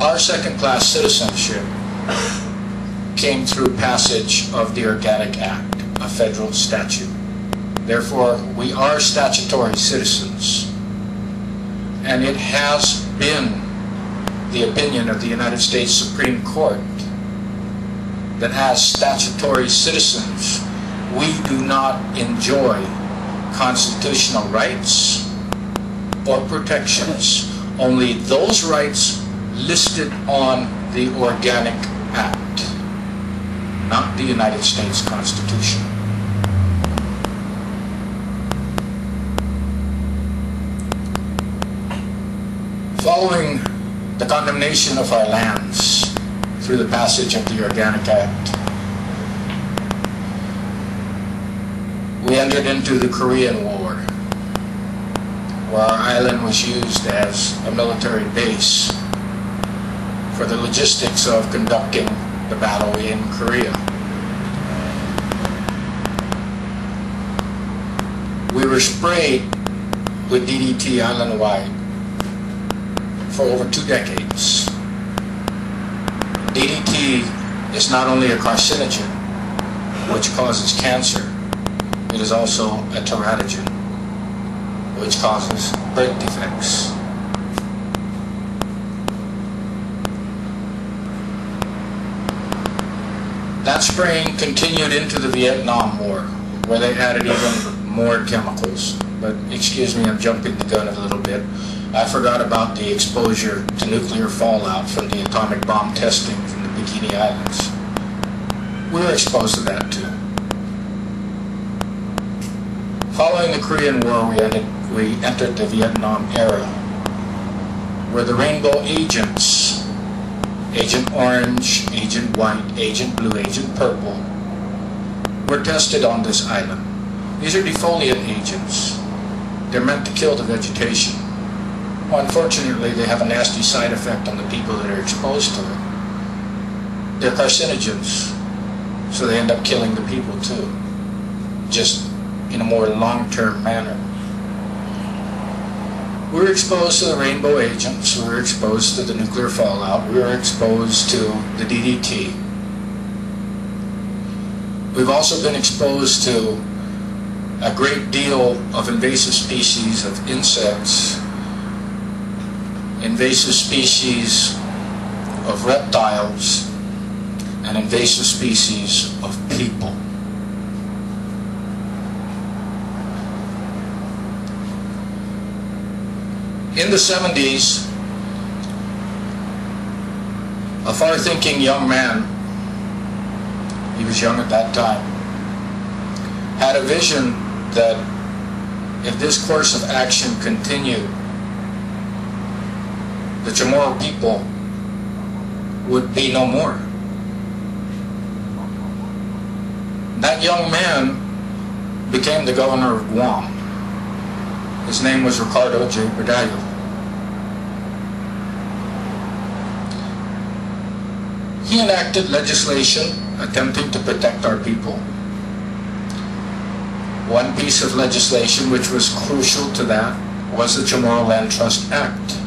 Our second-class citizenship came through passage of the Organic Act, a federal statute. Therefore, we are statutory citizens. And it has been the opinion of the United States Supreme Court that as statutory citizens, we do not enjoy constitutional rights or protections, only those rights listed on the Organic Act, not the United States Constitution. Following the condemnation of our lands through the passage of the Organic Act, we entered into the Korean War, where our island was used as a military base for the logistics of conducting the battle in Korea. We were sprayed with DDT island-wide for over 2 decades. DDT is not only a carcinogen, which causes cancer, it is also a teratogen, which causes birth defects. That spraying continued into the Vietnam War, where they added even more chemicals. But excuse me, I'm jumping the gun a little bit. I forgot about the exposure to nuclear fallout from the atomic bomb testing from the Bikini Islands. We were exposed to that too. Following the Korean War, we entered the Vietnam era, where the rainbow agents, Agent Orange, Agent White, Agent Blue, Agent Purple, were tested on this island. These are defoliant agents. They're meant to kill the vegetation. Well, unfortunately, they have a nasty side effect on the people that are exposed to it. They're carcinogens, so they end up killing the people too, just in a more long-term manner. We were exposed to the rainbow agents, we were exposed to the nuclear fallout, we were exposed to the DDT. We've also been exposed to a great deal of invasive species of insects, invasive species of reptiles, and invasive species of people. In the 70s, a far-thinking young man, he was young at that time, had a vision that if this course of action continued, the Chamorro people would be no more. That young man became the governor of Guam. His name was Ricardo J. Berdallo. He enacted legislation attempting to protect our people. One piece of legislation which was crucial to that was the Chamorro Land Trust Act,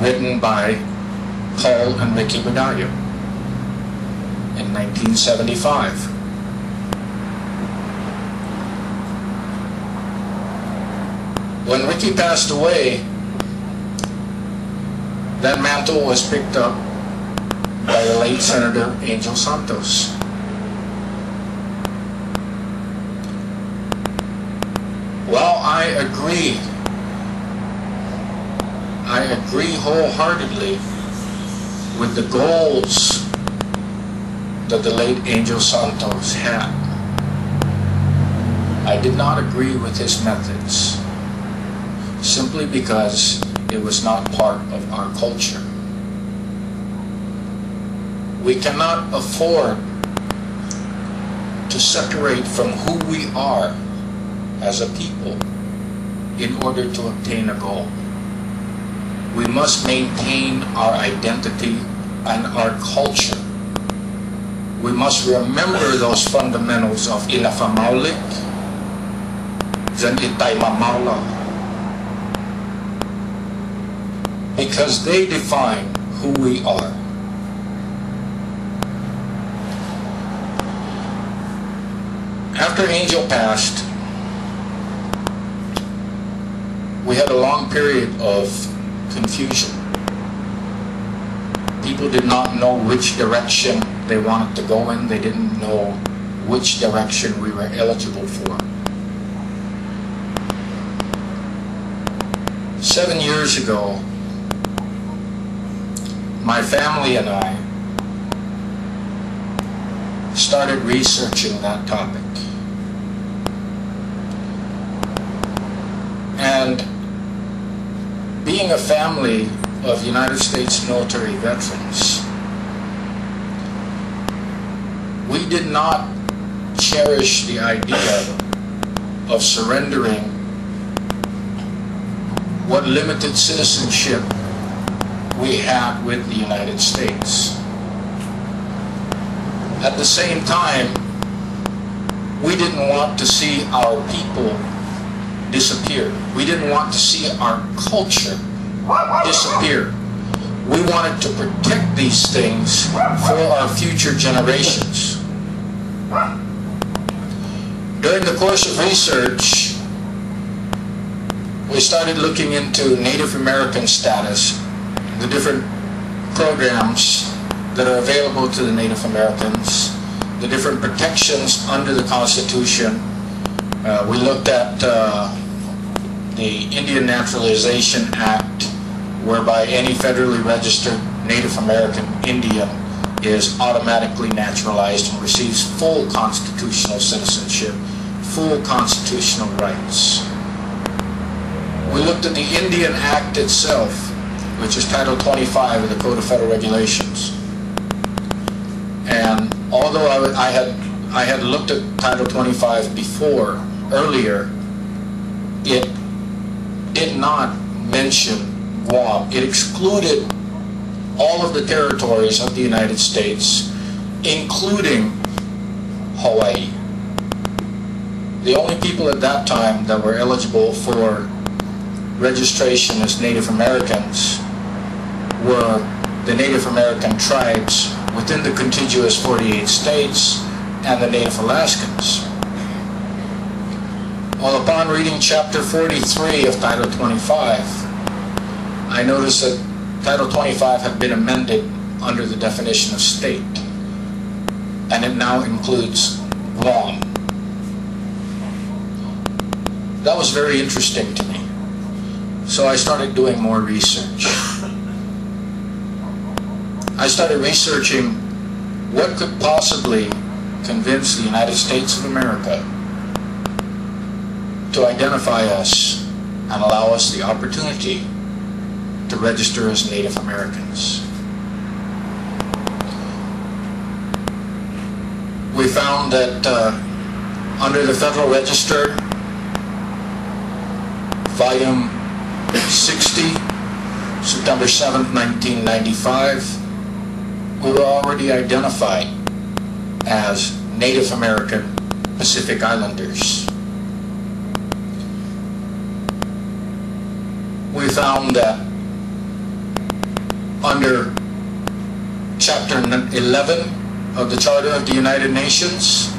written by Paul and Ricky Berdallo in 1975. When Ricky passed away, that mantle was picked up by the late Senator Angel Santos. Well, I agree wholeheartedly with the goals that the late Angel Santos had. I did not agree with his methods, simply because it was not part of our culture. We cannot afford to separate from who we are as a people in order to obtain a goal. We must maintain our identity and our culture. We must remember those fundamentals of Inafamaulik, Zanitay Mamala, because they define who we are. After Angel passed, we had a long period of confusion. People did not know which direction they wanted to go in. They didn't know which direction we were eligible for. 7 years ago, my family and I started researching that topic. And being a family of United States military veterans, we did not cherish the idea of surrendering what limited citizenship we had with the United States. At the same time, we didn't want to see our people disappear. We didn't want to see our culture disappear. We wanted to protect these things for our future generations. During the course of research, we started looking into Native American status, the different programs that are available to the Native Americans, the different protections under the Constitution. We looked at the Indian Naturalization Act, whereby any federally registered Native American Indian is automatically naturalized and receives full constitutional citizenship, full constitutional rights. We looked at the Indian Act itself, which is Title 25 of the Code of Federal Regulations. And although I had looked at Title 25 before, earlier, it did not mention Guam. It excluded all of the territories of the United States, including Hawaii. The only people at that time that were eligible for registration as Native Americans were the Native American tribes within the contiguous 48 states and the Native Alaskans. Well, upon reading Chapter 43 of Title 25, I noticed that Title 25 had been amended under the definition of state, and it now includes Guam. That was very interesting to me. So I started doing more research. I started researching what could possibly convince the United States of America to identify us and allow us the opportunity to register as Native Americans. We found that under the Federal Register, Volume 60, September 7th, 1995, we were already identified as Native American Pacific Islanders. We found that under Chapter 11 of the Charter of the United Nations,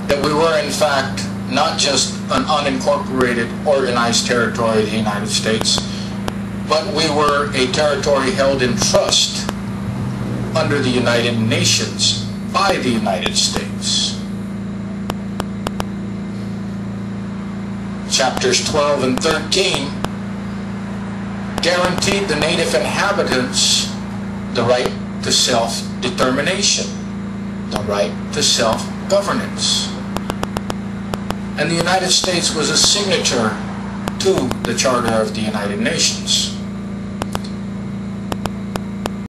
that we were in fact not just an unincorporated organized territory of the United States, but we were a territory held in trust under the United Nations by the United States. Chapters 12 and 13 guaranteed the native inhabitants the right to self-determination, the right to self-governance. And the United States was a signature to the Charter of the United Nations.